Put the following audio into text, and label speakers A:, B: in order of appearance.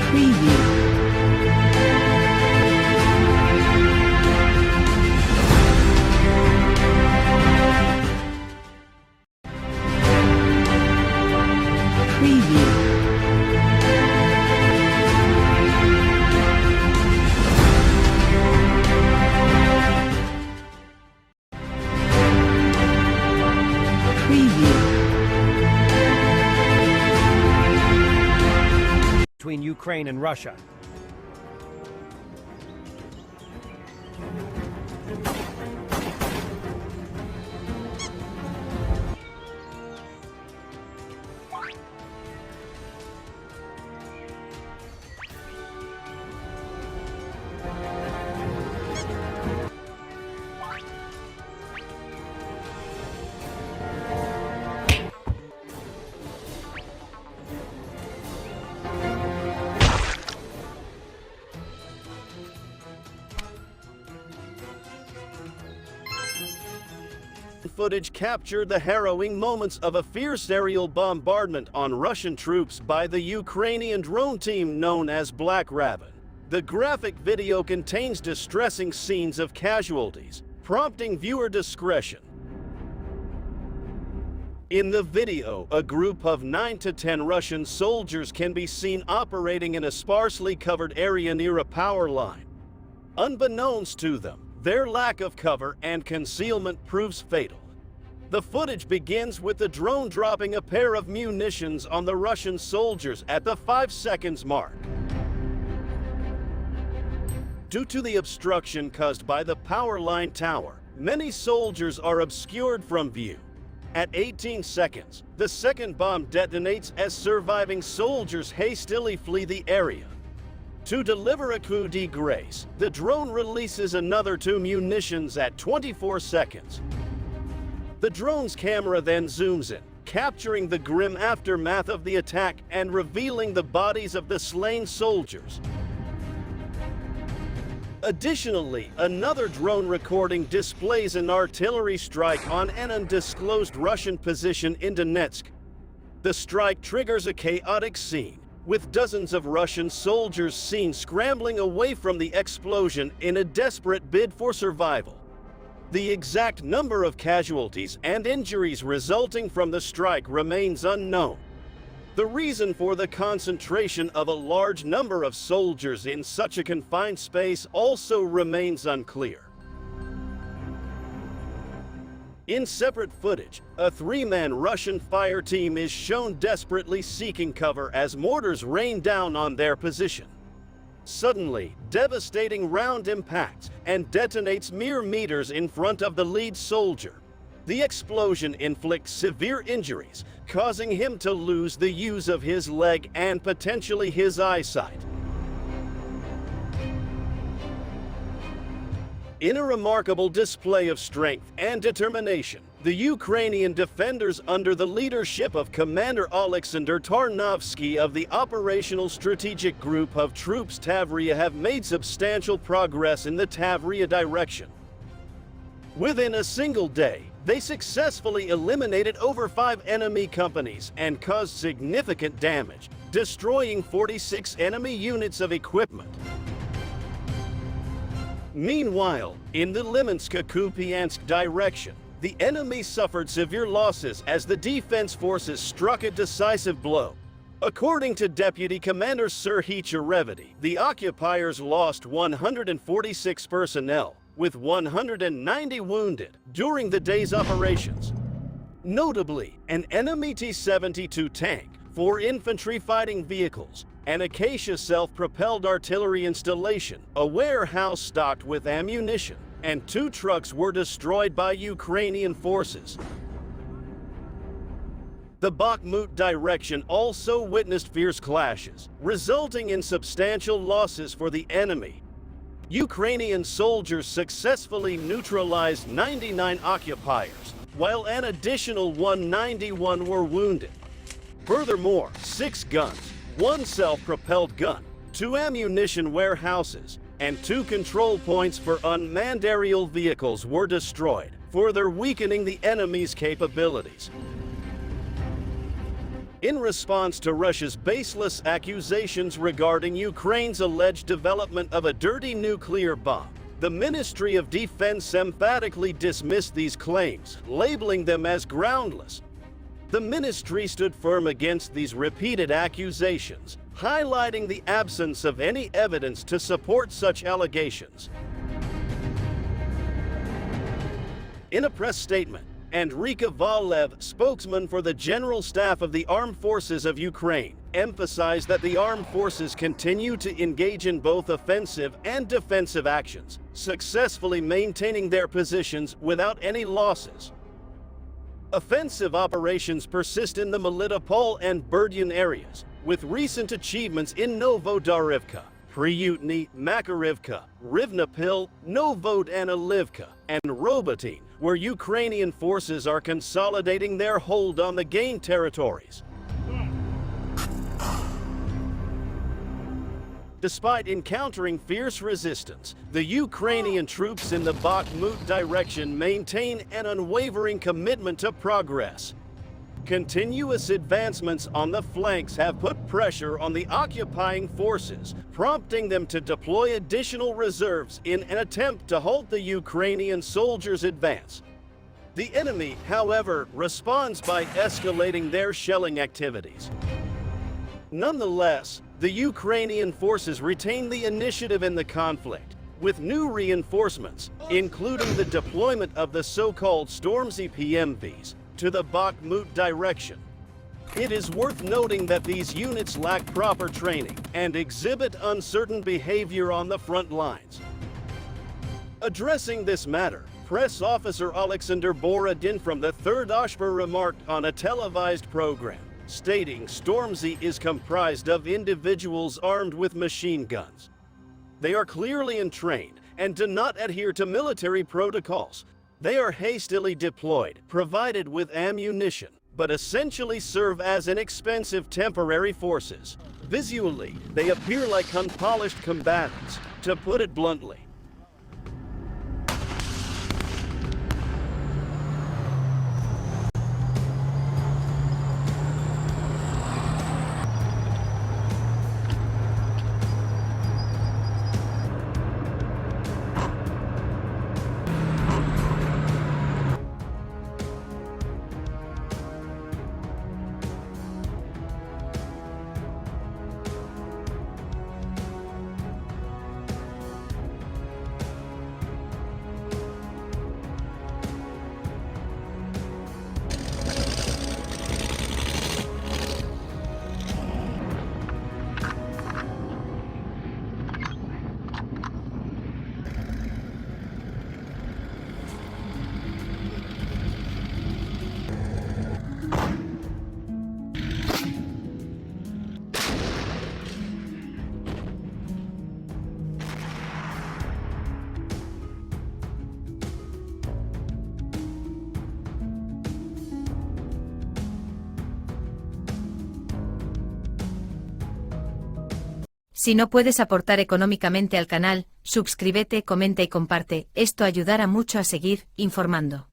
A: Preview. Preview.
B: Between Ukraine and Russia.
C: Footage captured the harrowing moments of a fierce aerial bombardment on Russian troops by the Ukrainian drone team known as Black Raven. The graphic video contains distressing scenes of casualties, prompting viewer discretion. In the video, a group of 9 to 10 Russian soldiers can be seen operating in a sparsely covered area near a power line. Unbeknownst to them, their lack of cover and concealment proves fatal. The footage begins with the drone dropping a pair of munitions on the Russian soldiers at the 5 seconds mark. Due to the obstruction caused by the power line tower, many soldiers are obscured from view. At 18 seconds, the second bomb detonates as surviving soldiers hastily flee the area. To deliver a coup de grace, the drone releases another 2 munitions at 24 seconds. The drone's camera then zooms in, capturing the grim aftermath of the attack and revealing the bodies of the slain soldiers. Additionally, another drone recording displays an artillery strike on an undisclosed Russian position in Donetsk. The strike triggers a chaotic scene, with dozens of Russian soldiers seen scrambling away from the explosion in a desperate bid for survival. The exact number of casualties and injuries resulting from the strike remains unknown. The reason for the concentration of a large number of soldiers in such a confined space also remains unclear. In separate footage, a 3-man Russian fire team is shown desperately seeking cover as mortars rain down on their position. Suddenly, devastating round impacts and detonates mere meters in front of the lead soldier. The explosion inflicts severe injuries, causing him to lose the use of his leg and potentially his eyesight. In a remarkable display of strength and determination, the Ukrainian defenders under the leadership of Commander Alexander Tarnovsky of the Operational Strategic Group of Troops Tavria have made substantial progress in the Tavria direction. Within a single day, they successfully eliminated over 5 enemy companies and caused significant damage, destroying 46 enemy units of equipment. Meanwhile, in the Lemansk-Kupiansk direction, the enemy suffered severe losses as the defense forces struck a decisive blow. According to Deputy Commander Serhiy Cherevity, the occupiers lost 146 personnel, with 190 wounded during the day's operations. Notably, an enemy T-72 tank, 4 infantry fighting vehicles, an Acacia self-propelled artillery installation, a warehouse stocked with ammunition, and 2 trucks were destroyed by Ukrainian forces. The Bakhmut direction also witnessed fierce clashes, resulting in substantial losses for the enemy. Ukrainian soldiers successfully neutralized 99 occupiers, while an additional 191 were wounded. Furthermore, 6 guns, 1 self-propelled gun, 2 ammunition warehouses, and 2 control points for unmanned aerial vehicles were destroyed, further weakening the enemy's capabilities. In response to Russia's baseless accusations regarding Ukraine's alleged development of a dirty nuclear bomb, the Ministry of Defense emphatically dismissed these claims, labeling them as groundless. The ministry stood firm against these repeated accusations, highlighting the absence of any evidence to support such allegations. In a press statement, Andrika Valev, spokesman for the General Staff of the Armed Forces of Ukraine, emphasized that the armed forces continue to engage in both offensive and defensive actions, successfully maintaining their positions without any losses. Offensive operations persist in the Melitopol and Berdyan areas, with recent achievements in Novodarivka, Priyutny, Makarivka, Rivnopil, Novodanilivka, and Robotyne, where Ukrainian forces are consolidating their hold on the gained territories. Despite encountering fierce resistance, the Ukrainian troops in the Bakhmut direction maintain an unwavering commitment to progress. Continuous advancements on the flanks have put pressure on the occupying forces, prompting them to deploy additional reserves in an attempt to halt the Ukrainian soldiers' advance. The enemy, however, responds by escalating their shelling activities. Nonetheless, the Ukrainian forces retain the initiative in the conflict, with new reinforcements, including the deployment of the so-called Stormzy PMVs, to the Bakhmut direction. It is worth noting that these units lack proper training and exhibit uncertain behavior on the front lines. Addressing this matter, Press Officer Alexander Borodin from the 3rd Oshper remarked on a televised program, stating Stormzy is comprised of individuals armed with machine guns. They are clearly entrained and do not adhere to military protocols. They are hastily deployed, provided with ammunition, but essentially serve as inexpensive temporary forces. Visually, they appear like unpolished combatants, to put it bluntly.
D: Si no puedes aportar económicamente al canal, suscríbete, comenta y comparte, esto ayudará mucho a seguir informando.